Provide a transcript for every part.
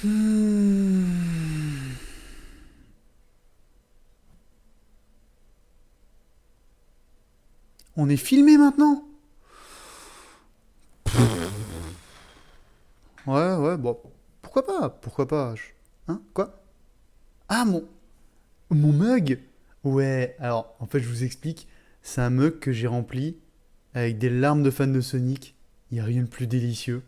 Hmm. On est filmé maintenant? Ouais, bon. Pourquoi pas? Pourquoi pas? Hein? Quoi? Ah, mon mug? Ouais, alors, en fait, je vous explique. C'est un mug que j'ai rempli avec des larmes de fans de Sonic. Il n'y a rien de plus délicieux.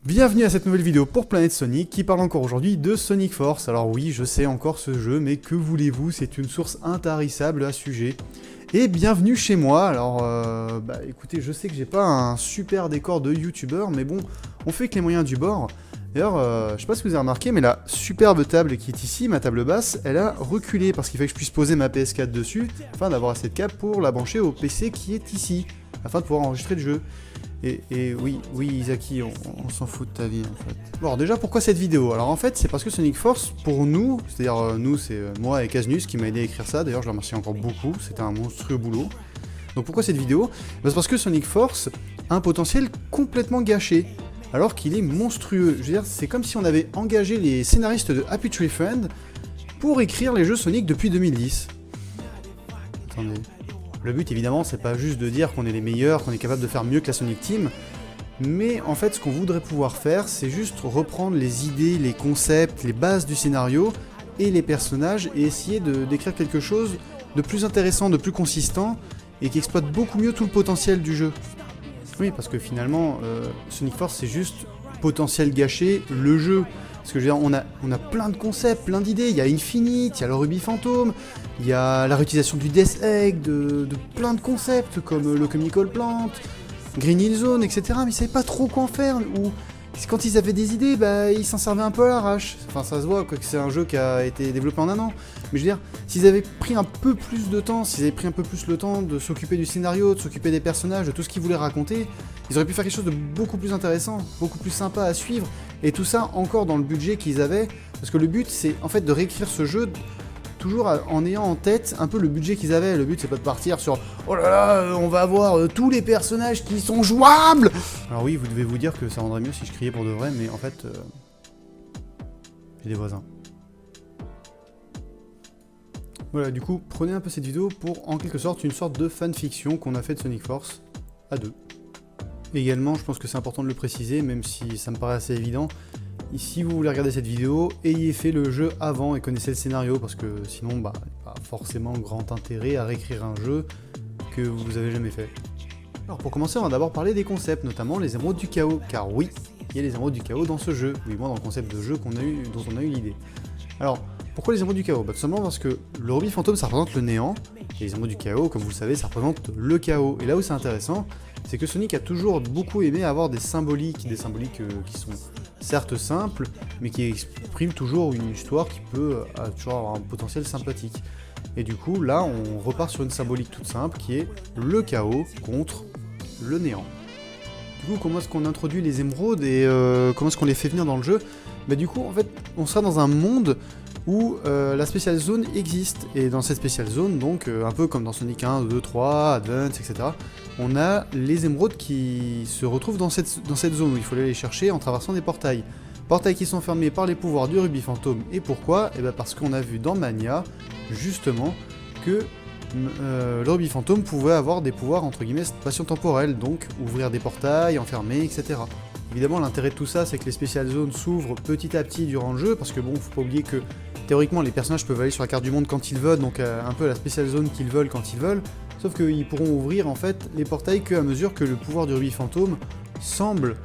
Bienvenue à cette nouvelle vidéo pour Planète Sonic qui parle encore aujourd'hui de Sonic Force. Alors oui, je sais encore ce jeu, mais que voulez-vous, c'est une source intarissable à ce sujet. Et bienvenue chez moi. Alors, écoutez, je sais que j'ai pas un super décor de youtubeur, mais bon, on fait que les moyens du bord. D'ailleurs, je sais pas si vous avez remarqué, mais la superbe table qui est ici, ma table basse, elle a reculé parce qu'il fallait que je puisse poser ma PS4 dessus, afin d'avoir assez de câbles pour la brancher au PC qui est ici, afin de pouvoir enregistrer le jeu. Et oui, Isaki, on s'en fout de ta vie en fait. Bon, alors déjà, pourquoi cette vidéo? Alors en fait, c'est parce que Sonic Force, pour nous, c'est-à-dire nous, c'est moi et Casnus qui m'a aidé à écrire ça, d'ailleurs je le remercie encore beaucoup, c'était un monstrueux boulot. Donc pourquoi cette vidéo? C'est parce que Sonic Force a un potentiel complètement gâché, alors qu'il est monstrueux. Je veux dire, c'est comme si on avait engagé les scénaristes de Happy Tree Friend pour écrire les jeux Sonic depuis 2010. Attendez... Le but, évidemment, c'est pas juste de dire qu'on est les meilleurs, qu'on est capable de faire mieux que la Sonic Team, mais en fait, ce qu'on voudrait pouvoir faire, c'est juste reprendre les idées, les concepts, les bases du scénario et les personnages et essayer d'écrire quelque chose de plus intéressant, de plus consistant et qui exploite beaucoup mieux tout le potentiel du jeu. Oui, parce que finalement, Sonic Force, c'est juste potentiel gâché, le jeu. Parce que je veux dire, on a plein de concepts, plein d'idées. Il y a Infinite, il y a le Ruby Phantom, il y a la réutilisation du Death Egg, de plein de concepts comme le Chemical Plant, Green Hill Zone, etc. Mais ils savaient pas trop quoi en faire. Ou quand ils avaient des idées, bah, ils s'en servaient un peu à l'arrache. Enfin, ça se voit quoi, que c'est un jeu qui a été développé en un an. Mais je veux dire, s'ils avaient pris un peu plus de temps, s'ils avaient pris un peu plus le temps de s'occuper du scénario, de s'occuper des personnages, de tout ce qu'ils voulaient raconter, ils auraient pu faire quelque chose de beaucoup plus intéressant, beaucoup plus sympa à suivre. Et tout ça encore dans le budget qu'ils avaient. Parce que le but, c'est en fait de réécrire ce jeu toujours en ayant en tête un peu le budget qu'ils avaient. Le but, c'est pas de partir sur oh là là, on va avoir tous les personnages qui sont jouables. Alors oui, vous devez vous dire que ça rendrait mieux si je criais pour de vrai, mais en fait, j'ai des voisins. Voilà, du coup, prenez un peu cette vidéo pour en quelque sorte une sorte de fanfiction qu'on a fait de Sonic Force à deux. Également, je pense que c'est important de le préciser, même si ça me paraît assez évident. Et si vous voulez regarder cette vidéo, ayez fait le jeu avant et connaissez le scénario, parce que sinon, bah, il n'y a pas forcément grand intérêt à réécrire un jeu que vous avez jamais fait. Alors pour commencer, on va d'abord parler des concepts, notamment les émeraudes du chaos, car oui, il y a les émeraudes du chaos dans ce jeu, ou du moins dans le concept de jeu dont on a eu l'idée. Alors, pourquoi les émeraudes du chaos? Bah, tout simplement parce que le Ruby Phantom, ça représente le néant, et les émeraudes du chaos, comme vous le savez, ça représente le chaos. Et là où c'est intéressant, c'est que Sonic a toujours beaucoup aimé avoir des symboliques qui sont certes simples, mais qui expriment toujours une histoire qui peut toujours avoir un potentiel sympathique. Et du coup, là, on repart sur une symbolique toute simple, qui est le chaos contre le néant. Du coup, comment est-ce qu'on introduit les émeraudes et comment est-ce qu'on les fait venir dans le jeu? Bah du coup, en fait, on sera dans un monde où la Special Zone existe. Et dans cette Special Zone, donc un peu comme dans Sonic 1, 2, 3, Advance, etc., on a les émeraudes qui se retrouvent dans cette zone où il faut aller les chercher en traversant des portails. Portails qui sont fermés par les pouvoirs du Ruby Phantom. Et pourquoi? Et bah parce qu'on a vu dans Mania, justement, que le Ruby Phantom pouvait avoir des pouvoirs entre guillemets spatio-temporels, donc ouvrir des portails, enfermer, etc. Évidemment, l'intérêt de tout ça, c'est que les Special Zones s'ouvrent petit à petit durant le jeu, parce que bon, faut pas oublier que théoriquement, les personnages peuvent aller sur la carte du monde quand ils veulent, donc un peu la Special Zone qu'ils veulent quand ils veulent, sauf qu'ils pourront ouvrir en fait les portails qu'à mesure que le pouvoir du Ruby Phantom semble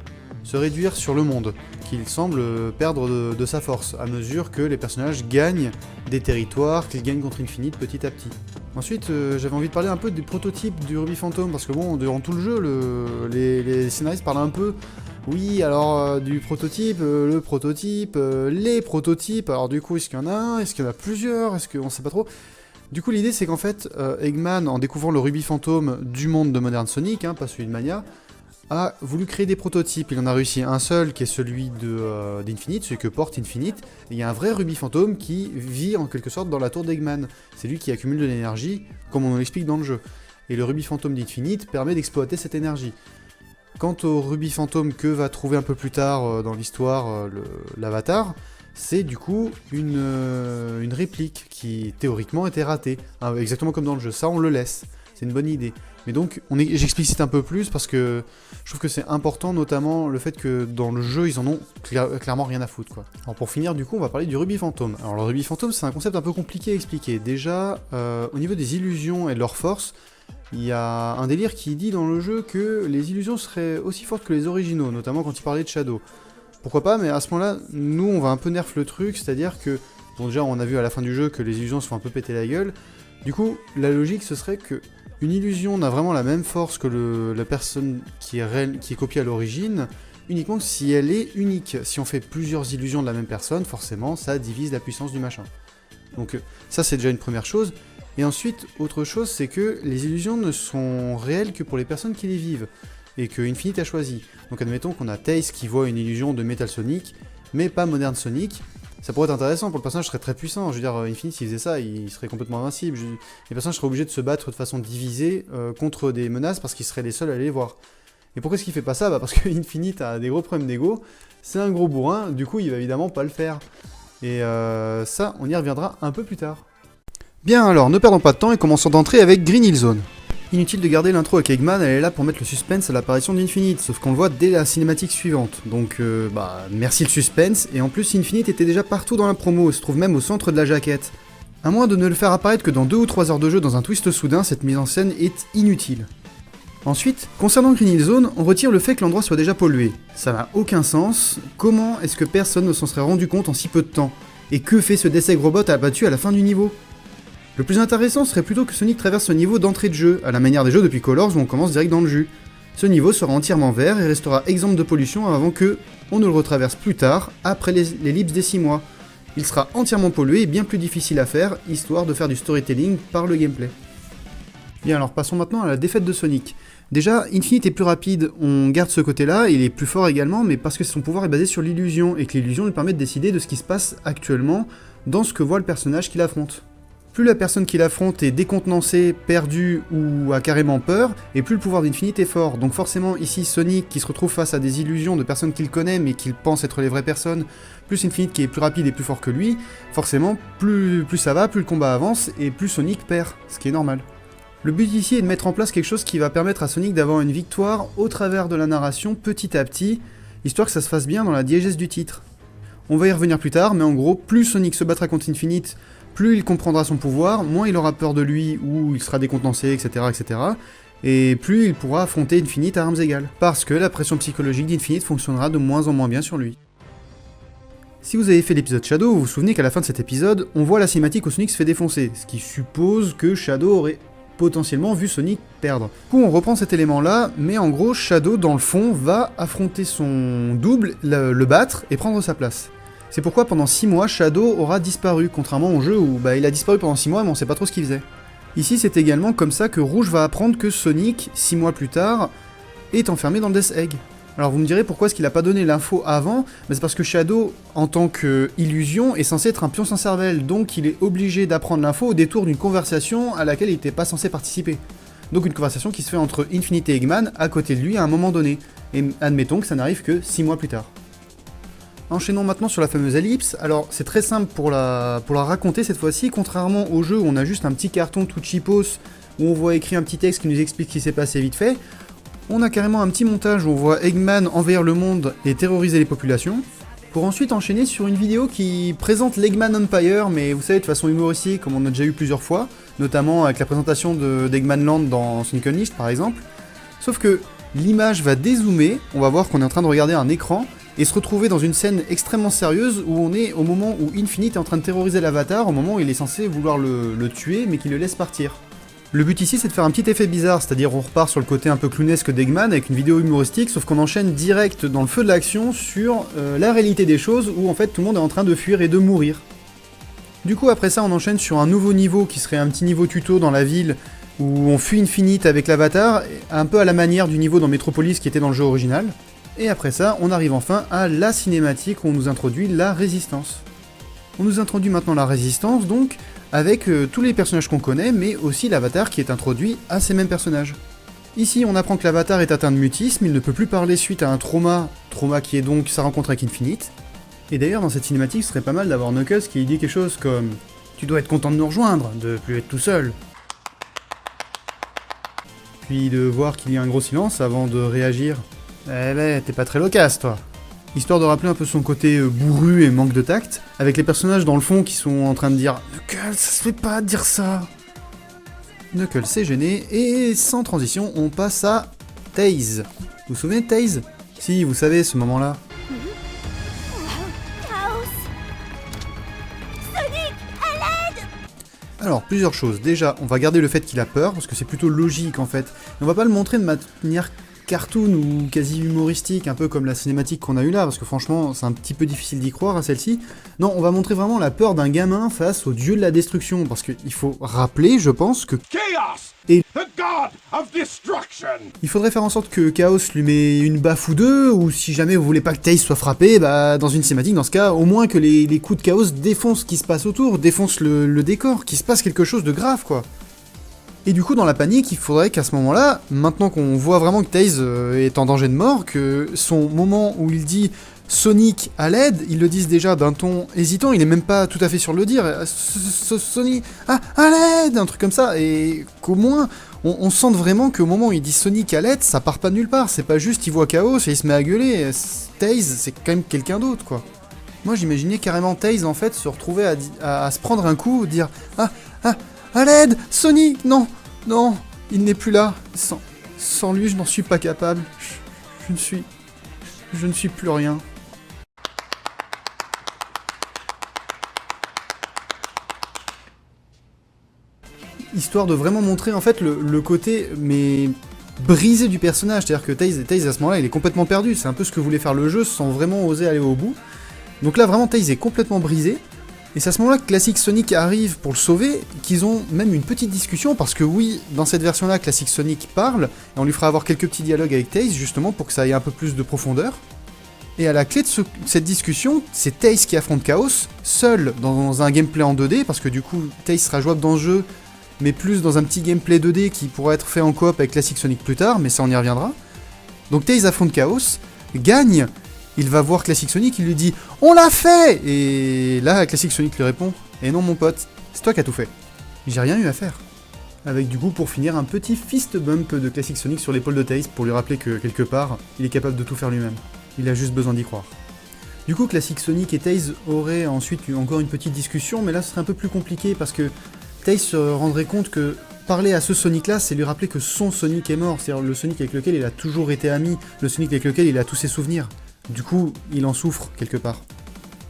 se réduire sur le monde, qu'il semble perdre de sa force, à mesure que les personnages gagnent des territoires, qu'ils gagnent contre Infinite petit à petit. Ensuite, j'avais envie de parler un peu des prototypes du Ruby Phantom, parce que bon, durant tout le jeu, les scénaristes parlent un peu, oui, alors du prototype, le prototype, les prototypes, alors du coup, est-ce qu'il y en a un, est-ce qu'il y en a plusieurs, est-ce qu'on sait pas trop. Du coup l'idée c'est qu'en fait, Eggman, en découvrant le rubis fantôme du monde de Modern Sonic, pas celui de Mania, a voulu créer des prototypes. Il en a réussi un seul qui est celui d'Infinite, celui que porte Infinite, et il y a un vrai rubis fantôme qui vit en quelque sorte dans la tour d'Eggman. C'est lui qui accumule de l'énergie, comme on l'explique dans le jeu. Et le rubis fantôme d'Infinite permet d'exploiter cette énergie. Quant au rubis fantôme que va trouver un peu plus tard dans l'histoire l'avatar, c'est du coup une réplique qui théoriquement était ratée, exactement comme dans le jeu. Ça on le laisse, c'est une bonne idée. Mais donc j'explicite un peu plus parce que je trouve que c'est important, notamment le fait que dans le jeu ils en ont clairement rien à foutre quoi. Alors pour finir du coup on va parler du rubis fantôme. Alors le rubis fantôme c'est un concept un peu compliqué à expliquer. Déjà au niveau des illusions et de leur force, il y a un délire qui dit dans le jeu que les illusions seraient aussi fortes que les originaux, notamment quand il parlait de Shadow. Pourquoi pas, mais à ce moment-là, nous on va un peu nerf le truc, c'est-à-dire que, bon déjà on a vu à la fin du jeu que les illusions se font un peu péter la gueule, du coup la logique ce serait que une illusion n'a vraiment la même force que la personne qui est copiée à l'origine, uniquement si elle est unique. Si on fait plusieurs illusions de la même personne, forcément ça divise la puissance du machin. Donc ça c'est déjà une première chose. Et ensuite, autre chose, c'est que les illusions ne sont réelles que pour les personnes qui les vivent, et que Infinite a choisi. Donc admettons qu'on a Tails qui voit une illusion de Metal Sonic, mais pas Modern Sonic. Ça pourrait être intéressant, pour le personnage serait très puissant. Je veux dire, Infinite s'il faisait ça, il serait complètement invincible. Les personnages seraient obligés de se battre de façon divisée contre des menaces parce qu'ils seraient les seuls à les voir. Et pourquoi est-ce qu'il fait pas ça? Parce que Infinite a des gros problèmes d'ego, c'est un gros bourrin, du coup il va évidemment pas le faire. Et ça, on y reviendra un peu plus tard. Bien alors, ne perdons pas de temps et commençons d'entrer avec Green Hill Zone. Inutile de garder l'intro avec Eggman, elle est là pour mettre le suspense à l'apparition d'Infinite, sauf qu'on le voit dès la cinématique suivante. Donc merci le suspense, et en plus Infinite était déjà partout dans la promo, se trouve même au centre de la jaquette. À moins de ne le faire apparaître que dans 2 ou 3 heures de jeu dans un twist soudain, cette mise en scène est inutile. Ensuite, concernant Green Hill Zone, on retire le fait que l'endroit soit déjà pollué. Ça n'a aucun sens, comment est-ce que personne ne s'en serait rendu compte en si peu de temps? Et que fait ce Death Egg Robot abattu à la fin du niveau? Le plus intéressant serait plutôt que Sonic traverse ce niveau d'entrée de jeu, à la manière des jeux depuis Colors où on commence direct dans le jus. Ce niveau sera entièrement vert et restera exempt de pollution avant que on ne le retraverse plus tard, après l'ellipse des 6 mois. Il sera entièrement pollué et bien plus difficile à faire, histoire de faire du storytelling par le gameplay. Bien alors passons maintenant à la défaite de Sonic. Déjà, Infinite est plus rapide, on garde ce côté-là, il est plus fort également, mais parce que son pouvoir est basé sur l'illusion, et que l'illusion lui permet de décider de ce qui se passe actuellement dans ce que voit le personnage qu'il affronte. Plus la personne qui l'affronte est décontenancée, perdue ou a carrément peur, et plus le pouvoir d'Infinite est fort. Donc forcément ici Sonic qui se retrouve face à des illusions de personnes qu'il connaît mais qu'il pense être les vraies personnes, plus Infinite qui est plus rapide et plus fort que lui, forcément plus ça va, plus le combat avance et plus Sonic perd, ce qui est normal. Le but ici est de mettre en place quelque chose qui va permettre à Sonic d'avoir une victoire au travers de la narration petit à petit, histoire que ça se fasse bien dans la diégèse du titre. On va y revenir plus tard, mais en gros, plus Sonic se battra contre Infinite, plus il comprendra son pouvoir, moins il aura peur de lui ou il sera décontenancé, etc. etc. et plus il pourra affronter Infinite à armes égales, parce que la pression psychologique d'Infinite fonctionnera de moins en moins bien sur lui. Si vous avez fait l'épisode Shadow, vous vous souvenez qu'à la fin de cet épisode, on voit la cinématique où Sonic se fait défoncer, ce qui suppose que Shadow aurait potentiellement vu Sonic perdre. Du coup on reprend cet élément là, mais en gros Shadow dans le fond va affronter son double, le battre et prendre sa place. C'est pourquoi pendant 6 mois, Shadow aura disparu, contrairement au jeu où il a disparu pendant 6 mois mais on sait pas trop ce qu'il faisait. Ici c'est également comme ça que Rouge va apprendre que Sonic, 6 mois plus tard, est enfermé dans le Death Egg. Alors vous me direz pourquoi est-ce qu'il a pas donné l'info avant? C'est parce que Shadow, en tant qu'illusion, est censé être un pion sans cervelle, donc il est obligé d'apprendre l'info au détour d'une conversation à laquelle il n'était pas censé participer. Donc une conversation qui se fait entre Infinite et Eggman à côté de lui à un moment donné, et admettons que ça n'arrive que 6 mois plus tard. Enchaînons maintenant sur la fameuse ellipse. Alors c'est très simple pour la raconter cette fois-ci, contrairement au jeu où on a juste un petit carton tout cheapos où on voit écrit un petit texte qui nous explique ce qui s'est passé vite fait. On a carrément un petit montage où on voit Eggman envahir le monde et terroriser les populations, pour ensuite enchaîner sur une vidéo qui présente l'Eggman Empire, mais vous savez de façon humoristique comme on a déjà eu plusieurs fois, notamment avec la présentation d'Eggman Land dans Sonic Unleashed par exemple. Sauf que l'image va dézoomer, on va voir qu'on est en train de regarder un écran, et se retrouver dans une scène extrêmement sérieuse où on est au moment où Infinite est en train de terroriser l'avatar, au moment où il est censé vouloir le tuer mais qu'il le laisse partir. Le but ici c'est de faire un petit effet bizarre, c'est-à-dire on repart sur le côté un peu clownesque d'Eggman avec une vidéo humoristique, sauf qu'on enchaîne direct dans le feu de l'action sur la réalité des choses où en fait tout le monde est en train de fuir et de mourir. Du coup après ça on enchaîne sur un nouveau niveau qui serait un petit niveau tuto dans la ville où on fuit Infinite avec l'avatar, un peu à la manière du niveau dans Metropolis qui était dans le jeu original. Et après ça, on arrive enfin à la cinématique où on nous introduit la Résistance. On nous introduit maintenant la Résistance donc, avec tous les personnages qu'on connaît, mais aussi l'avatar qui est introduit à ces mêmes personnages. Ici, on apprend que l'avatar est atteint de mutisme, il ne peut plus parler suite à un trauma qui est donc sa rencontre avec Infinite. Et d'ailleurs, dans cette cinématique, ce serait pas mal d'avoir Knuckles qui dit quelque chose comme « Tu dois être content de nous rejoindre, de plus être tout seul ». Puis de voir qu'il y a un gros silence avant de réagir. Eh ben, t'es pas très loquace, toi. Histoire de rappeler un peu son côté bourru et manque de tact, avec les personnages dans le fond qui sont en train de dire « Knuckles, ça se fait pas de dire ça !» Knuckles s'est gêné, et sans transition, on passe à Tails. Vous vous souvenez de Tails? Si, vous savez, ce moment-là. Alors, plusieurs choses. Déjà, on va garder le fait qu'il a peur, parce que c'est plutôt logique en fait. Et on va pas le montrer de manière cartoon ou quasi humoristique, un peu comme la cinématique qu'on a eue là, parce que franchement, c'est un petit peu difficile d'y croire à celle-ci. Non, on va montrer vraiment la peur d'un gamin face au dieu de la destruction, parce qu'il faut rappeler, je pense, que Chaos est the god of destruction. Il faudrait faire en sorte que Chaos lui met une baffe ou deux, ou si jamais vous voulez pas que Tails soit frappé, bah dans une cinématique, dans ce cas, au moins que les coups de Chaos défoncent ce qui se passe autour, défoncent le décor, qu'il se passe quelque chose de grave, quoi. Et du coup, dans la panique, il faudrait qu'à ce moment-là, maintenant qu'on voit vraiment que Tails est en danger de mort, que son moment où il dit Sonic à l'aide, il le dise déjà d'un ton hésitant, il est même pas tout à fait sûr de le dire, Sonic, à l'aide, un truc comme ça, et qu'au moins, on sente vraiment qu'au moment où il dit Sonic à l'aide, ça part pas de nulle part, c'est pas juste il voit Chaos et il se met à gueuler, Tails, c'est quand même quelqu'un d'autre, quoi. Moi, j'imaginais carrément Tails, en fait, se retrouver à se prendre un coup, dire à l'aide, Sonic, non, il n'est plus là, sans lui, je n'en suis pas capable, je ne suis plus rien. Histoire de vraiment montrer en fait le côté mais brisé du personnage, c'est-à-dire que Tails à ce moment-là il est complètement perdu, c'est un peu ce que voulait faire le jeu sans vraiment oser aller au bout. Donc là vraiment Tails est complètement brisé, et c'est à ce moment-là que Classic Sonic arrive pour le sauver, qu'ils ont même une petite discussion, parce que oui, dans cette version-là, Classic Sonic parle, et on lui fera avoir quelques petits dialogues avec Tails justement pour que ça ait un peu plus de profondeur. Et à la clé de cette discussion, c'est Tails qui affronte Chaos, seul dans un gameplay en 2D, parce que du coup Tails sera jouable dans le jeu, mais plus dans un petit gameplay 2D qui pourra être fait en coop avec Classic Sonic plus tard, mais ça on y reviendra. Donc Tails affronte Chaos, gagne, il va voir Classic Sonic, il lui dit « On l'a fait !» Et là, Classic Sonic lui répond « Eh non mon pote, c'est toi qui as tout fait. J'ai rien eu à faire. » Avec du coup pour finir un petit fist bump de Classic Sonic sur l'épaule de Tails pour lui rappeler que quelque part, il est capable de tout faire lui-même. Il a juste besoin d'y croire. Du coup, Classic Sonic et Tails auraient ensuite eu encore une petite discussion, mais là ce serait un peu plus compliqué parce que Tails se rendrait compte que parler à ce Sonic-là, c'est lui rappeler que son Sonic est mort, c'est-à-dire le Sonic avec lequel il a toujours été ami, le Sonic avec lequel il a tous ses souvenirs. Du coup, il en souffre quelque part.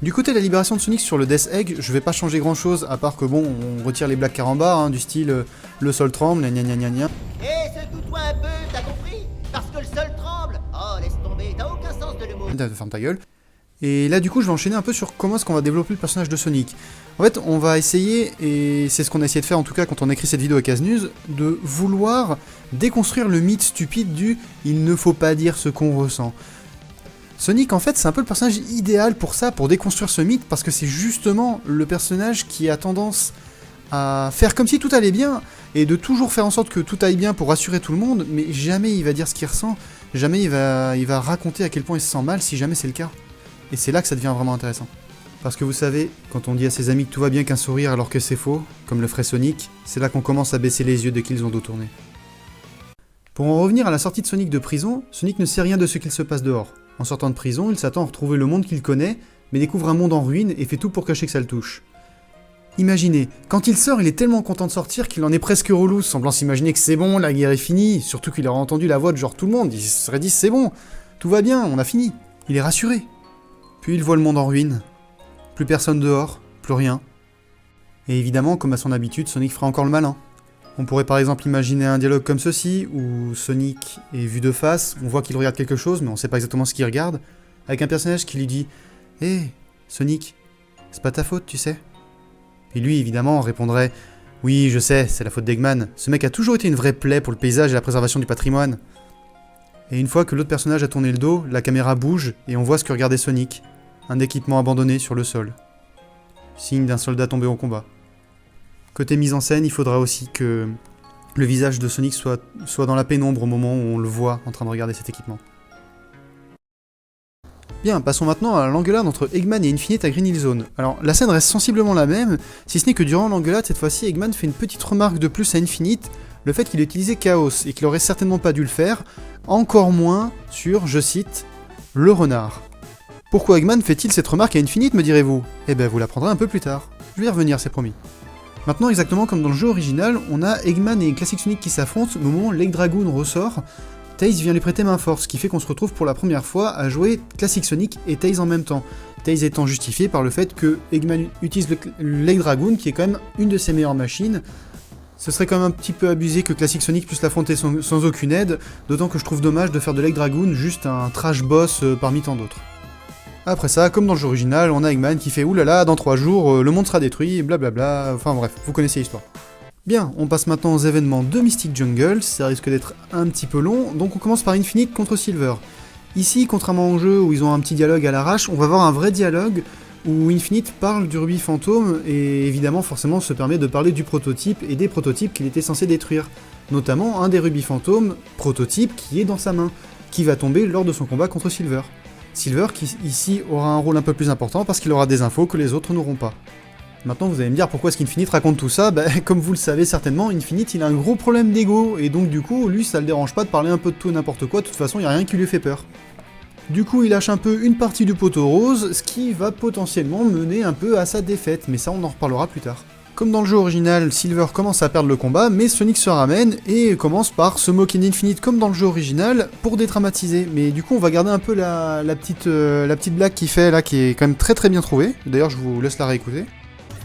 Du côté de la libération de Sonic sur le Death Egg, je vais pas changer grand-chose, à part que bon, on retire les blagues carambars, hein, du style le sol tremble, gna gna gna gna. Secoue-toi un peu, t'as compris? Parce que le sol tremble. Oh, laisse tomber, t'as aucun sens de l'humour. Ferme ta gueule. Et là, du coup, je vais enchaîner un peu sur comment est-ce qu'on va développer le personnage de Sonic. En fait, on va essayer, et c'est ce qu'on a essayé de faire en tout cas quand on a écrit cette vidéo à Casenews, de vouloir déconstruire le mythe stupide du « il ne faut pas dire ce qu'on ressent ». Sonic, en fait, c'est un peu le personnage idéal pour ça, pour déconstruire ce mythe, parce que c'est justement le personnage qui a tendance à faire comme si tout allait bien, et de toujours faire en sorte que tout aille bien pour rassurer tout le monde, mais jamais il va dire ce qu'il ressent, jamais il va raconter à quel point il se sent mal, si jamais c'est le cas. Et c'est là que ça devient vraiment intéressant. Parce que vous savez, quand on dit à ses amis que tout va bien qu'un sourire alors que c'est faux, comme le ferait Sonic, c'est là qu'on commence à baisser les yeux dès qu'ils ont dos tourné. Pour en revenir à la sortie de Sonic de prison, Sonic ne sait rien de ce qu'il se passe dehors. En sortant de prison, il s'attend à retrouver le monde qu'il connaît, mais découvre un monde en ruine et fait tout pour cacher que ça le touche. Imaginez, quand il sort, il est tellement content de sortir qu'il en est presque relou, semblant s'imaginer que c'est bon, la guerre est finie, surtout qu'il aurait entendu la voix de genre tout le monde, il se serait dit c'est bon, tout va bien, on a fini. Il est rassuré. Puis il voit le monde en ruine. Plus personne dehors, plus rien. Et évidemment, comme à son habitude, Sonic fera encore le malin. On pourrait par exemple imaginer un dialogue comme ceci, où Sonic est vu de face, on voit qu'il regarde quelque chose, mais on sait pas exactement ce qu'il regarde, avec un personnage qui lui dit « Hé, Sonic, c'est pas ta faute, tu sais. Et lui, évidemment, répondrait « Oui, je sais, c'est la faute d'Eggman. Ce mec a toujours été une vraie plaie pour le paysage et la préservation du patrimoine. » Et une fois que l'autre personnage a tourné le dos, la caméra bouge et on voit ce que regardait Sonic. Un équipement abandonné sur le sol. Signe d'un soldat tombé au combat. Côté mise en scène, il faudra aussi que le visage de Sonic soit dans la pénombre au moment où on le voit en train de regarder cet équipement. Bien, passons maintenant à l'engueulade entre Eggman et Infinite à Green Hill Zone. Alors, la scène reste sensiblement la même, si ce n'est que durant l'engueulade, cette fois-ci, Eggman fait une petite remarque de plus à Infinite, le fait qu'il ait utilisé Chaos, et qu'il aurait certainement pas dû le faire, encore moins sur, je cite, « le renard ». Pourquoi Eggman fait-il cette remarque à Infinite, me direz-vous? Eh ben, vous l'apprendrez un peu plus tard. Je vais y revenir, c'est promis. Maintenant, exactement comme dans le jeu original, on a Eggman et Classic Sonic qui s'affrontent, au moment où Lake Dragoon ressort, Tails vient lui prêter main forte, ce qui fait qu'on se retrouve pour la première fois à jouer Classic Sonic et Tails en même temps. Tails étant justifié par le fait que Eggman utilise le Lake Dragoon, qui est quand même une de ses meilleures machines. Ce serait quand même un petit peu abusé que Classic Sonic puisse l'affronter sans aucune aide, d'autant que je trouve dommage de faire de Lake Dragoon juste un trash boss parmi tant d'autres. Après ça, comme dans le jeu original, on a Eggman qui fait « Oulala, dans 3 jours, le monde sera détruit, blablabla », enfin bref, vous connaissez l'histoire. Bien, on passe maintenant aux événements de Mystic Jungle, ça risque d'être un petit peu long, donc on commence par Infinite contre Silver. Ici, contrairement au jeu où ils ont un petit dialogue à l'arrache, on va avoir un vrai dialogue où Infinite parle du rubis fantôme et évidemment forcément se permet de parler du prototype et des prototypes qu'il était censé détruire. Notamment un des rubis fantômes, prototype, qui est dans sa main, qui va tomber lors de son combat contre Silver. Silver qui ici aura un rôle un peu plus important parce qu'il aura des infos que les autres n'auront pas. Maintenant vous allez me dire pourquoi est-ce qu'Infinite raconte tout ça, comme vous le savez certainement, Infinite il a un gros problème d'ego, et donc du coup lui ça le dérange pas de parler un peu de tout et n'importe quoi, de toute façon il n'y a rien qui lui fait peur. Du coup il lâche un peu une partie du poteau rose, ce qui va potentiellement mener un peu à sa défaite, mais ça on en reparlera plus tard. Comme dans le jeu original, Silver commence à perdre le combat, mais Sonic se ramène et commence par se moquer d'Infinite comme dans le jeu original pour dédramatiser. Mais du coup on va garder un peu la petite blague qu'il fait là, qui est quand même très bien trouvée, d'ailleurs je vous laisse la réécouter.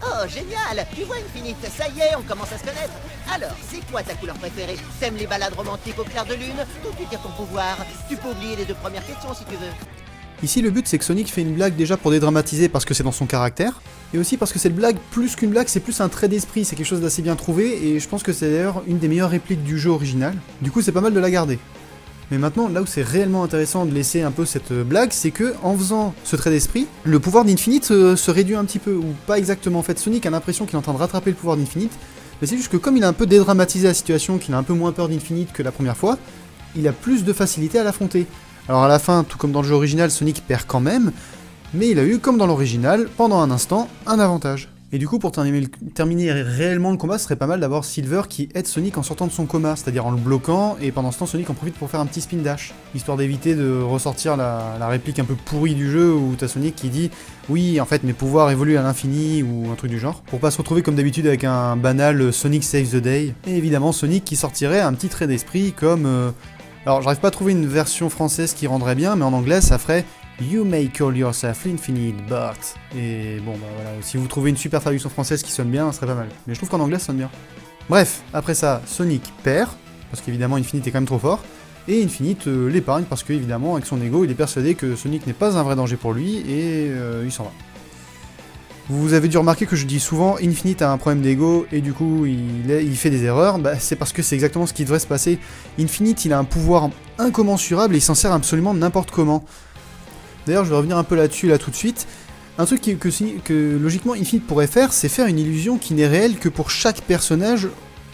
Oh, génial! Tu vois, Infinite, ça y est, on commence à se connaître. Alors, c'est quoi ta couleur préférée? T'aimes les balades romantiques au clair de lune? D'où tu tires ton pouvoir? Tu peux oublier les 2 premières questions si tu veux. Ici, le but, c'est que Sonic fait une blague déjà pour dédramatiser parce que c'est dans son caractère, et aussi parce que cette blague, plus qu'une blague, c'est plus un trait d'esprit, c'est quelque chose d'assez bien trouvé, et je pense que c'est d'ailleurs une des meilleures répliques du jeu original. Du coup, c'est pas mal de la garder. Mais maintenant, là où c'est réellement intéressant de laisser un peu cette blague, c'est que en faisant ce trait d'esprit, le pouvoir d'Infinite se réduit un petit peu, ou pas exactement. En fait, Sonic a l'impression qu'il est en train de rattraper le pouvoir d'Infinite, mais c'est juste que comme il a un peu dédramatisé la situation, qu'il a un peu moins peur d'Infinite que la première fois, il a plus de facilité à l'affronter. Alors à la fin, tout comme dans le jeu original, Sonic perd quand même, mais il a eu, comme dans l'original, pendant un instant, un avantage. Et du coup, pour terminer réellement le combat, ce serait pas mal d'avoir Silver qui aide Sonic en sortant de son coma, c'est-à-dire en le bloquant, et pendant ce temps, Sonic en profite pour faire un petit spin dash, histoire d'éviter de ressortir la réplique un peu pourrie du jeu où t'as Sonic qui dit « Oui, en fait, mes pouvoirs évoluent à l'infini » ou un truc du genre, pour pas se retrouver comme d'habitude avec un banal Sonic Saves the Day. Et évidemment, Sonic qui sortirait un petit trait d'esprit comme... Alors, j'arrive pas à trouver une version française qui rendrait bien, mais en anglais, ça ferait You may call yourself infinite, but... Et bon, bah voilà, si vous trouvez une super traduction française qui sonne bien, ça serait pas mal. Mais je trouve qu'en anglais, ça sonne bien. Bref, après ça, Sonic perd, parce qu'évidemment Infinite est quand même trop fort, et Infinite l'épargne parce qu'évidemment, avec son ego, il est persuadé que Sonic n'est pas un vrai danger pour lui, et il s'en va. Vous avez dû remarquer que je dis souvent Infinite a un problème d'ego, et du coup il fait des erreurs, c'est parce que c'est exactement ce qui devrait se passer. Infinite, il a un pouvoir incommensurable, et il s'en sert absolument n'importe comment. D'ailleurs, je vais revenir un peu là-dessus, là, tout de suite. Un truc que logiquement Infinite pourrait faire, c'est faire une illusion qui n'est réelle que pour chaque personnage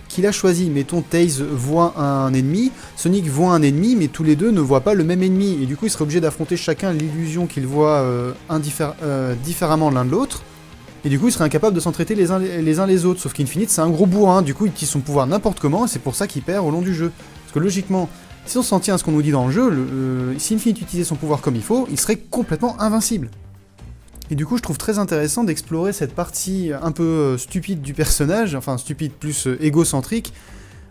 qu'il a choisi. Mettons, Tails voit un ennemi, Sonic voit un ennemi, mais tous les deux ne voient pas le même ennemi. Et du coup, ils seraient obligés d'affronter chacun l'illusion qu'ils voient différemment l'un de l'autre. Et du coup, ils seraient incapables de s'en traiter les uns les autres. Sauf qu'Infinite, c'est un gros bourrin, du coup, il utilise son pouvoir n'importe comment, et c'est pour ça qu'il perd au long du jeu. Parce que logiquement... Si on s'en tient à ce qu'on nous dit dans le jeu, si Infinite utilisait son pouvoir comme il faut, il serait complètement invincible. Et du coup, je trouve très intéressant d'explorer cette partie un peu stupide du personnage, enfin stupide plus égocentrique,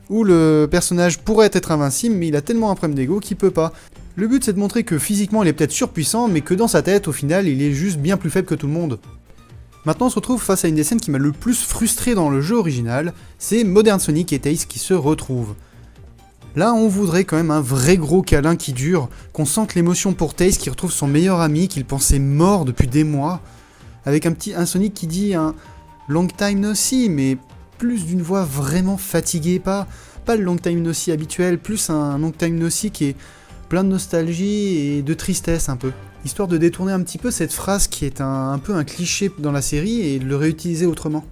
où le personnage pourrait être invincible, mais il a tellement un problème d'ego qu'il peut pas. Le but, c'est de montrer que physiquement, il est peut-être surpuissant, mais que dans sa tête, au final, il est juste bien plus faible que tout le monde. Maintenant, on se retrouve face à une des scènes qui m'a le plus frustré dans le jeu original, c'est Modern Sonic et Tails qui se retrouvent. Là, on voudrait quand même un vrai gros câlin qui dure, qu'on sente l'émotion pour Tails qui retrouve son meilleur ami qu'il pensait mort depuis des mois, avec un Sonic qui dit long time no see, mais plus d'une voix vraiment fatiguée, pas le long time no see habituel, plus un long time no see qui est plein de nostalgie et de tristesse un peu. Histoire de détourner un petit peu cette phrase qui est un peu un cliché dans la série et de le réutiliser autrement.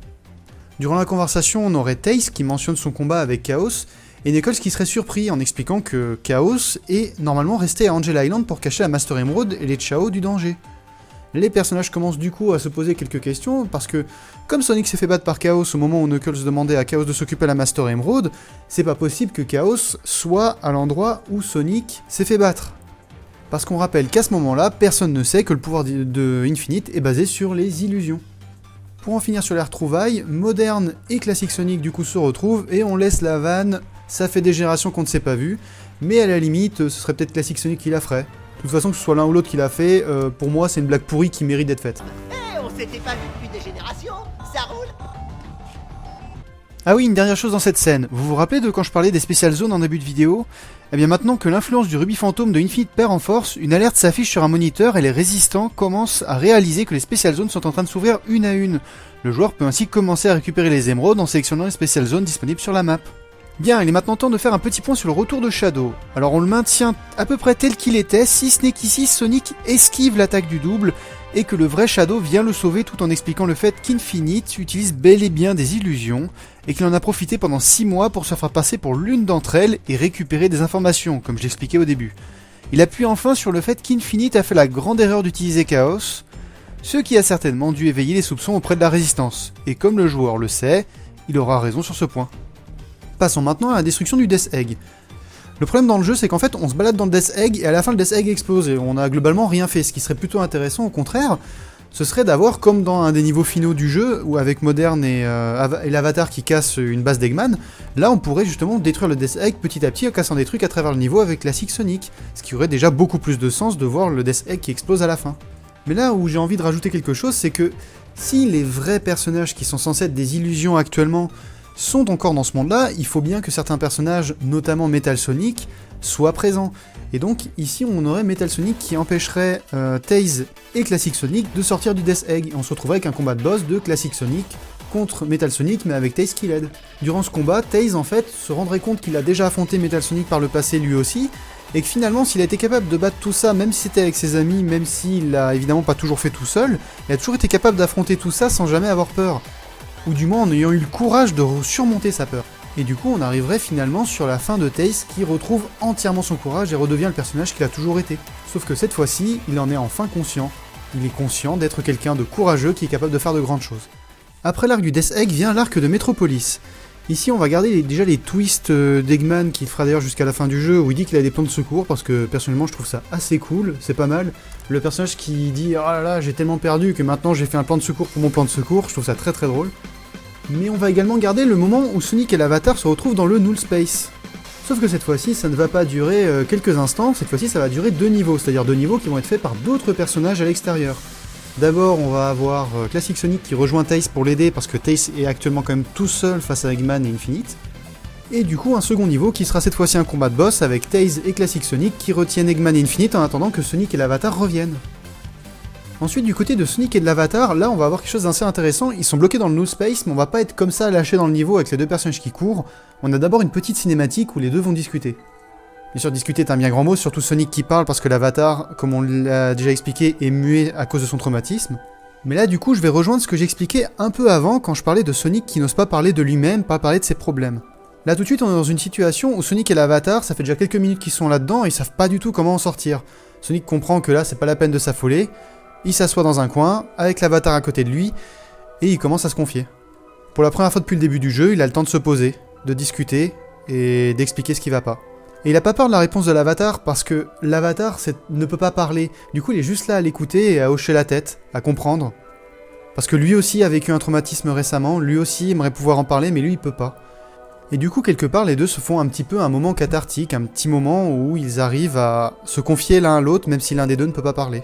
Durant la conversation, on aurait Tails qui mentionne son combat avec Chaos, et Knuckles qui serait surpris en expliquant que Chaos est normalement resté à Angel Island pour cacher la Master Emerald et les Chao du danger. Les personnages commencent du coup à se poser quelques questions, parce que comme Sonic s'est fait battre par Chaos au moment où Knuckles demandait à Chaos de s'occuper de la Master Emerald, c'est pas possible que Chaos soit à l'endroit où Sonic s'est fait battre. Parce qu'on rappelle qu'à ce moment-là, personne ne sait que le pouvoir de Infinite est basé sur les illusions. Pour en finir sur les retrouvailles, Modern et Classic Sonic du coup se retrouvent et on laisse la vanne, ça fait des générations qu'on ne s'est pas vu, mais à la limite, ce serait peut-être Classic Sonic qui l'a ferait. De toute façon, que ce soit l'un ou l'autre qui l'a fait, pour moi c'est une blague pourrie qui mérite d'être faite. On s'était pas vu depuis des générations, ça roule. Ah oui, une dernière chose dans cette scène, vous vous rappelez de quand je parlais des Special Zones en début de vidéo? Eh bien maintenant que l'influence du rubis fantôme de Infinite perd en force, une alerte s'affiche sur un moniteur et les résistants commencent à réaliser que les Special Zones sont en train de s'ouvrir une à une. Le joueur peut ainsi commencer à récupérer les émeraudes en sélectionnant les Special Zones disponibles sur la map. Bien, il est maintenant temps de faire un petit point sur le retour de Shadow. Alors on le maintient à peu près tel qu'il était, si ce n'est qu'ici Sonic esquive l'attaque du double, et que le vrai Shadow vient le sauver tout en expliquant le fait qu'Infinite utilise bel et bien des illusions, et qu'il en a profité pendant 6 mois pour se faire passer pour l'une d'entre elles et récupérer des informations, comme je l'expliquais au début. Il appuie enfin sur le fait qu'Infinite a fait la grande erreur d'utiliser Chaos, ce qui a certainement dû éveiller les soupçons auprès de la résistance, et comme le joueur le sait, il aura raison sur ce point. Passons maintenant à la destruction du Death Egg. Le problème dans le jeu, c'est qu'en fait, on se balade dans le Death Egg, et à la fin, le Death Egg explose, et on a globalement rien fait. Ce qui serait plutôt intéressant, au contraire, ce serait d'avoir, comme dans un des niveaux finaux du jeu, où avec Modern et l'avatar qui casse une base d'Eggman, là, on pourrait justement détruire le Death Egg petit à petit, en cassant des trucs à travers le niveau avec Classic Sonic, ce qui aurait déjà beaucoup plus de sens de voir le Death Egg qui explose à la fin. Mais là où j'ai envie de rajouter quelque chose, c'est que si les vrais personnages qui sont censés être des illusions actuellement sont encore dans ce monde-là, il faut bien que certains personnages, notamment Metal Sonic, soient présents. Et donc ici on aurait Metal Sonic qui empêcherait Tails et Classic Sonic de sortir du Death Egg, et on se retrouverait avec un combat de boss de Classic Sonic contre Metal Sonic, mais avec Tails qui l'aide. Durant ce combat, Tails en fait se rendrait compte qu'il a déjà affronté Metal Sonic par le passé lui aussi, et que finalement s'il a été capable de battre tout ça, même si c'était avec ses amis, même s'il l'a évidemment pas toujours fait tout seul, il a toujours été capable d'affronter tout ça sans jamais avoir peur. Ou du moins en ayant eu le courage de surmonter sa peur. Et du coup on arriverait finalement sur la fin de Tails qui retrouve entièrement son courage et redevient le personnage qu'il a toujours été. Sauf que cette fois-ci, il en est enfin conscient. Il est conscient d'être quelqu'un de courageux qui est capable de faire de grandes choses. Après l'arc du Death Egg vient l'arc de Metropolis. Ici on va garder déjà les twists d'Eggman qu'il fera d'ailleurs jusqu'à la fin du jeu où il dit qu'il a des plans de secours parce que personnellement je trouve ça assez cool, c'est pas mal. Le personnage qui dit « Oh là là, j'ai tellement perdu que maintenant j'ai fait un plan de secours pour mon plan de secours », je trouve ça très très drôle. Mais on va également garder le moment où Sonic et l'Avatar se retrouvent dans le Null Space. Sauf que cette fois-ci, ça ne va pas durer quelques instants, cette fois-ci ça va durer 2 niveaux, c'est-à-dire 2 niveaux qui vont être faits par d'autres personnages à l'extérieur. D'abord, on va avoir Classic Sonic qui rejoint Tails pour l'aider parce que Tails est actuellement quand même tout seul face à Eggman et Infinite. Et du coup, un second niveau qui sera cette fois-ci un combat de boss avec Tails et Classic Sonic qui retiennent Eggman et Infinite en attendant que Sonic et l'Avatar reviennent. Ensuite, du côté de Sonic et de l'Avatar, là on va avoir quelque chose d'assez intéressant. Ils sont bloqués dans le Null Space, mais on va pas être comme ça lâchés dans le niveau avec les deux personnages qui courent. On a d'abord une petite cinématique où les deux vont discuter. Bien sûr, discuter est un bien grand mot, surtout Sonic qui parle parce que l'Avatar, comme on l'a déjà expliqué, est muet à cause de son traumatisme. Mais là, du coup, je vais rejoindre ce que j'expliquais un peu avant quand je parlais de Sonic qui n'ose pas parler de lui-même, pas parler de ses problèmes. Là, tout de suite, on est dans une situation où Sonic et l'Avatar, ça fait déjà quelques minutes qu'ils sont là-dedans et ils savent pas du tout comment en sortir. Sonic comprend que là, c'est pas la peine de s'affoler. Il s'assoit dans un coin, avec l'Avatar à côté de lui, et il commence à se confier. Pour la première fois depuis le début du jeu, il a le temps de se poser, de discuter, et d'expliquer ce qui va pas. Et il a pas peur de la réponse de l'Avatar, parce que l'Avatar ne peut pas parler, du coup il est juste là à l'écouter et à hocher la tête, à comprendre. Parce que lui aussi a vécu un traumatisme récemment, lui aussi aimerait pouvoir en parler, mais lui il peut pas. Et du coup quelque part les deux se font un petit peu un moment cathartique, un petit moment où ils arrivent à se confier l'un à l'autre, même si l'un des deux ne peut pas parler.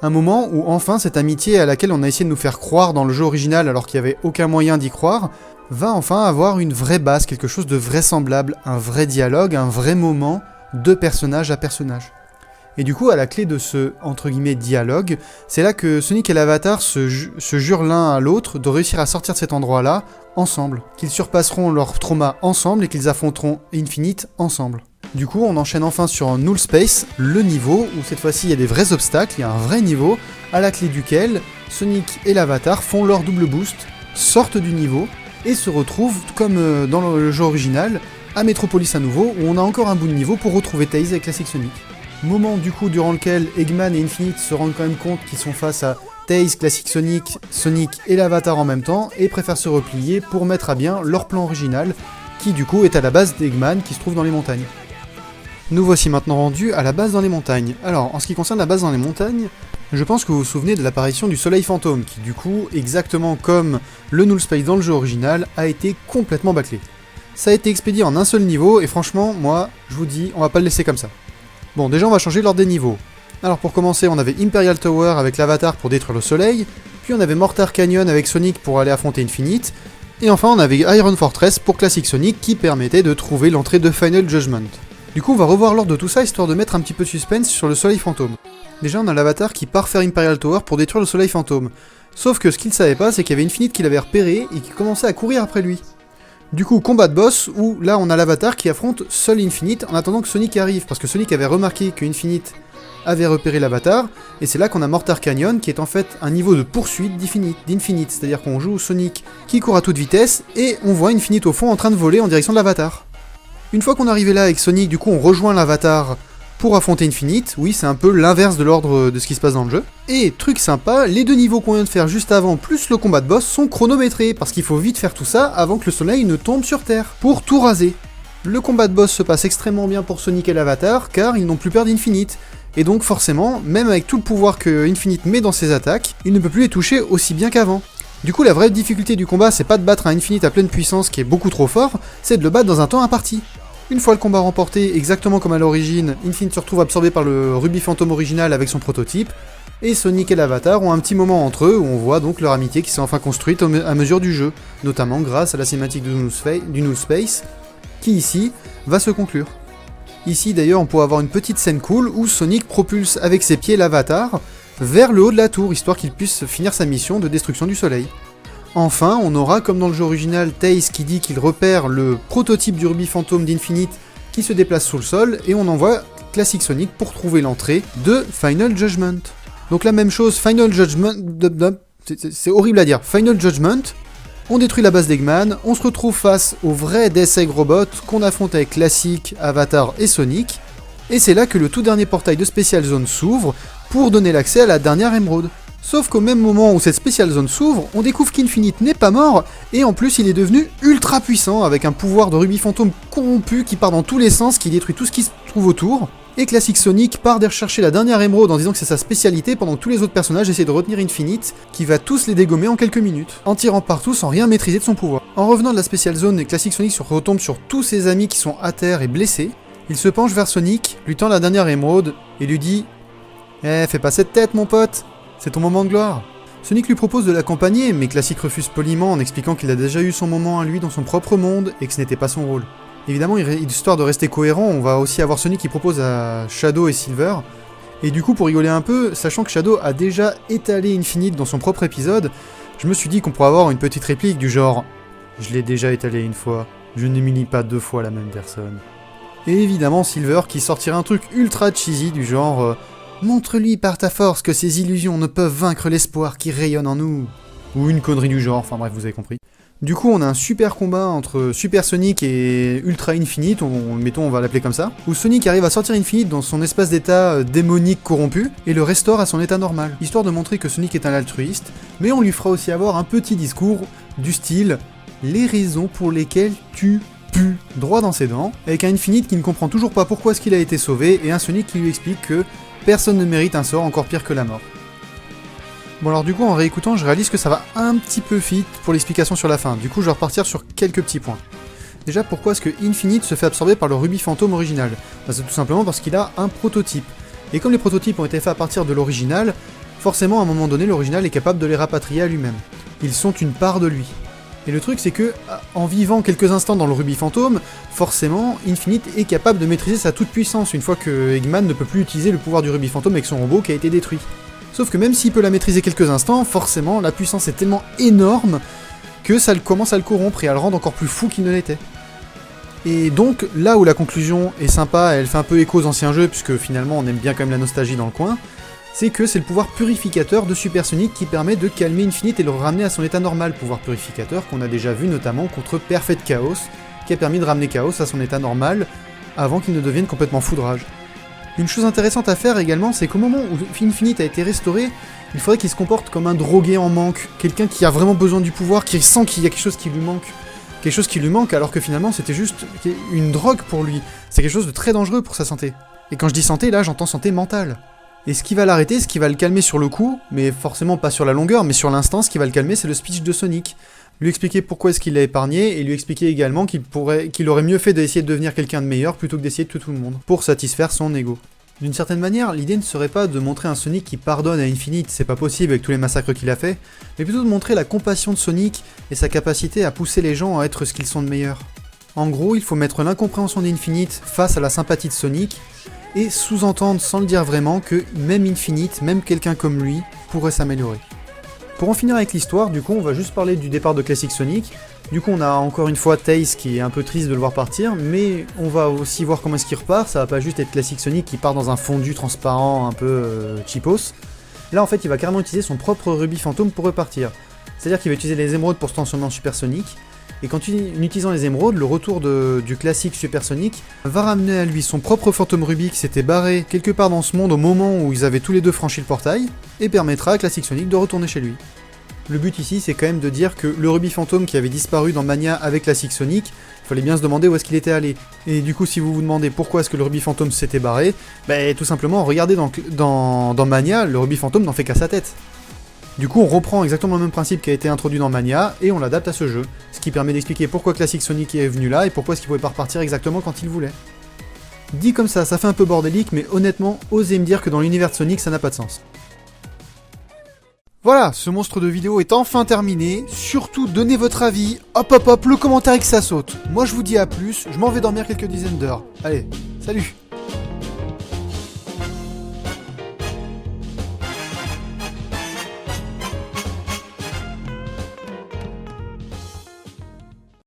Un moment où enfin cette amitié à laquelle on a essayé de nous faire croire dans le jeu original alors qu'il n'y avait aucun moyen d'y croire, va enfin avoir une vraie base, quelque chose de vraisemblable, un vrai dialogue, un vrai moment de personnage à personnage. Et du coup, à la clé de ce, entre guillemets, dialogue, c'est là que Sonic et l'Avatar se jurent l'un à l'autre de réussir à sortir de cet endroit-là, ensemble. Qu'ils surpasseront leur trauma ensemble et qu'ils affronteront Infinite ensemble. Du coup, on enchaîne enfin sur Null Space, le niveau, où cette fois-ci il y a des vrais obstacles, il y a un vrai niveau, à la clé duquel Sonic et l'Avatar font leur double boost, sortent du niveau, et se retrouvent, comme dans le jeu original, à Metropolis à nouveau, où on a encore un bout de niveau pour retrouver Tails avec Classic Sonic. Moment du coup durant lequel Eggman et Infinite se rendent quand même compte qu'ils sont face à Tails, Classic Sonic, Sonic et l'Avatar en même temps, et préfèrent se replier pour mettre à bien leur plan original, qui du coup est à la base d'Eggman qui se trouve dans les montagnes. Nous voici maintenant rendus à la base dans les montagnes. Alors, en ce qui concerne la base dans les montagnes, je pense que vous vous souvenez de l'apparition du soleil fantôme, qui du coup, exactement comme le Null Space dans le jeu original, a été complètement bâclé. Ça a été expédié en un seul niveau, et franchement, moi, je vous dis, on va pas le laisser comme ça. Bon, déjà on va changer l'ordre des niveaux. Alors pour commencer, on avait Imperial Tower avec l'Avatar pour détruire le soleil, puis on avait Mortar Canyon avec Sonic pour aller affronter Infinite, et enfin on avait Iron Fortress pour Classic Sonic qui permettait de trouver l'entrée de Final Judgment. Du coup on va revoir l'ordre de tout ça histoire de mettre un petit peu de suspense sur le soleil fantôme. Déjà on a l'Avatar qui part faire Imperial Tower pour détruire le soleil fantôme. Sauf que ce qu'il savait pas c'est qu'il y avait Infinite qui l'avait repéré et qui commençait à courir après lui. Du coup combat de boss où là on a l'Avatar qui affronte seul Infinite en attendant que Sonic arrive, parce que Sonic avait remarqué que Infinite avait repéré l'Avatar, et c'est là qu'on a Mortar Canyon qui est en fait un niveau de poursuite d'Infinite, c'est-à-dire qu'on joue Sonic qui court à toute vitesse et on voit Infinite au fond en train de voler en direction de l'Avatar. Une fois qu'on est arrivé là avec Sonic, du coup on rejoint l'Avatar pour affronter Infinite. Oui, c'est un peu l'inverse de l'ordre de ce qui se passe dans le jeu. Et truc sympa, les deux niveaux qu'on vient de faire juste avant plus le combat de boss sont chronométrés, parce qu'il faut vite faire tout ça avant que le soleil ne tombe sur Terre, pour tout raser. Le combat de boss se passe extrêmement bien pour Sonic et l'Avatar, car ils n'ont plus peur d'Infinite. Et donc forcément, même avec tout le pouvoir que Infinite met dans ses attaques, il ne peut plus les toucher aussi bien qu'avant. Du coup, la vraie difficulté du combat, c'est pas de battre un Infinite à pleine puissance qui est beaucoup trop fort, c'est de le battre dans un temps imparti. Une fois le combat remporté, exactement comme à l'origine, Infinite se retrouve absorbé par le Ruby Phantom original avec son prototype, et Sonic et l'Avatar ont un petit moment entre eux où on voit donc leur amitié qui s'est enfin construite à mesure du jeu, notamment grâce à la cinématique du Null Space, qui ici va se conclure. Ici d'ailleurs on peut avoir une petite scène cool où Sonic propulse avec ses pieds l'Avatar vers le haut de la tour, histoire qu'il puisse finir sa mission de destruction du soleil. Enfin, on aura, comme dans le jeu original, Tails qui dit qu'il repère le prototype du Ruby Phantom d'Infinite qui se déplace sous le sol, et on envoie Classic Sonic pour trouver l'entrée de Final Judgment. Donc la même chose, Final Judgment, c'est horrible à dire, Final Judgment, on détruit la base d'Eggman, on se retrouve face au vrai Death Egg Robot qu'on affronte avec Classic, Avatar et Sonic, et c'est là que le tout dernier portail de Special Zone s'ouvre pour donner l'accès à la dernière émeraude. Sauf qu'au même moment où cette Special Zone s'ouvre, on découvre qu'Infinite n'est pas mort, et en plus il est devenu ultra puissant, avec un pouvoir de Ruby Phantom corrompu qui part dans tous les sens, qui détruit tout ce qui se trouve autour, et Classic Sonic part de rechercher la dernière émeraude en disant que c'est sa spécialité, pendant que tous les autres personnages essaient de retenir Infinite, qui va tous les dégommer en quelques minutes, en tirant partout sans rien maîtriser de son pouvoir. En revenant de la Special Zone, Classic Sonic se retombe sur tous ses amis qui sont à terre et blessés, il se penche vers Sonic, lui tend la dernière émeraude, et lui dit « Eh, fais pas cette tête mon pote, c'est ton moment de gloire !» Sonic lui propose de l'accompagner, mais Classic refuse poliment en expliquant qu'il a déjà eu son moment à lui dans son propre monde et que ce n'était pas son rôle. Évidemment, histoire de rester cohérent, on va aussi avoir Sonic qui propose à Shadow et Silver, et du coup pour rigoler un peu, sachant que Shadow a déjà étalé Infinite dans son propre épisode, je me suis dit qu'on pourrait avoir une petite réplique du genre « Je l'ai déjà étalé une fois, je n'humilie pas deux fois la même personne ». Et évidemment Silver qui sortira un truc ultra cheesy du genre montre-lui par ta force que ses illusions ne peuvent vaincre l'espoir qui rayonne en nous. Ou une connerie du genre, enfin bref, vous avez compris. Du coup, on a un super combat entre Super Sonic et Ultra Infinite, on va l'appeler comme ça, où Sonic arrive à sortir Infinite dans son espace d'état démonique corrompu, et le restaure à son état normal, histoire de montrer que Sonic est un altruiste, mais on lui fera aussi avoir un petit discours du style « Les raisons pour lesquelles tu pues » droit dans ses dents, avec un Infinite qui ne comprend toujours pas pourquoi est-ce qu'il a été sauvé, et un Sonic qui lui explique que personne ne mérite un sort encore pire que la mort. Bon alors du coup en réécoutant je réalise que ça va un petit peu vite pour l'explication sur la fin, du coup je vais repartir sur quelques petits points. Déjà pourquoi est-ce que Infinite se fait absorber par le Ruby Phantom original ? C'est tout simplement parce qu'il a un prototype. Et comme les prototypes ont été faits à partir de l'original, forcément à un moment donné l'original est capable de les rapatrier à lui-même. Ils sont une part de lui. Et le truc c'est que, en vivant quelques instants dans le rubis fantôme, forcément, Infinite est capable de maîtriser sa toute-puissance une fois que Eggman ne peut plus utiliser le pouvoir du rubis fantôme avec son robot qui a été détruit. Sauf que même s'il peut la maîtriser quelques instants, forcément, la puissance est tellement énorme que ça commence à le corrompre et à le rendre encore plus fou qu'il ne l'était. Et donc, là où la conclusion est sympa, elle fait un peu écho aux anciens jeux, puisque finalement on aime bien quand même la nostalgie dans le coin, c'est que c'est le pouvoir purificateur de Super Sonic qui permet de calmer Infinite et de le ramener à son état normal, pouvoir purificateur qu'on a déjà vu notamment contre Perfect Chaos, qui a permis de ramener Chaos à son état normal, avant qu'il ne devienne complètement foudrage. Une chose intéressante à faire également, c'est qu'au moment où Infinite a été restauré, il faudrait qu'il se comporte comme un drogué en manque, quelqu'un qui a vraiment besoin du pouvoir, qui sent qu'il y a quelque chose qui lui manque, alors que finalement c'était juste une drogue pour lui. C'est quelque chose de très dangereux pour sa santé. Et quand je dis santé, là j'entends santé mentale. Et ce qui va l'arrêter, ce qui va le calmer sur le coup, mais forcément pas sur la longueur, mais sur l'instant, ce qui va le calmer, c'est le speech de Sonic. Lui expliquer pourquoi est-ce qu'il l'a épargné, et lui expliquer également qu'il aurait mieux fait d'essayer de devenir quelqu'un de meilleur plutôt que d'essayer de tuer tout le monde, pour satisfaire son ego. D'une certaine manière, l'idée ne serait pas de montrer un Sonic qui pardonne à Infinite, c'est pas possible avec tous les massacres qu'il a fait, mais plutôt de montrer la compassion de Sonic et sa capacité à pousser les gens à être ce qu'ils sont de meilleur. En gros, il faut mettre l'incompréhension d'Infinite face à la sympathie de Sonic, et sous-entendre sans le dire vraiment que même Infinite, même quelqu'un comme lui, pourrait s'améliorer. Pour en finir avec l'histoire, du coup on va juste parler du départ de Classic Sonic. Du coup on a encore une fois Tails qui est un peu triste de le voir partir, mais on va aussi voir comment est-ce qu'il repart, ça va pas juste être Classic Sonic qui part dans un fondu transparent un peu cheapos. Là en fait il va carrément utiliser son propre rubis fantôme pour repartir. C'est-à-dire qu'il va utiliser les émeraudes pour se transformer en Super Sonic, et en utilisant les émeraudes, le retour du classique Super Sonic va ramener à lui son propre fantôme rubis qui s'était barré quelque part dans ce monde au moment où ils avaient tous les deux franchi le portail, et permettra à Classic Sonic de retourner chez lui. Le but ici c'est quand même de dire que le rubis fantôme qui avait disparu dans Mania avec Classic Sonic, il fallait bien se demander où est-ce qu'il était allé. Et du coup si vous vous demandez pourquoi est-ce que le rubis fantôme s'était barré, bah tout simplement regardez dans Mania, le rubis fantôme n'en fait qu'à sa tête. Du coup on reprend exactement le même principe qui a été introduit dans Mania et on l'adapte à ce jeu, ce qui permet d'expliquer pourquoi Classic Sonic est venu là et pourquoi est-ce qu'il pouvait pas repartir exactement quand il voulait. Dit comme ça fait un peu bordélique, mais honnêtement, osez me dire que dans l'univers de Sonic ça n'a pas de sens. Voilà, ce monstre de vidéo est enfin terminé, surtout donnez votre avis, hop hop hop, le commentaire et que ça saute. Moi je vous dis à plus, je m'en vais dormir quelques dizaines d'heures. Allez, salut!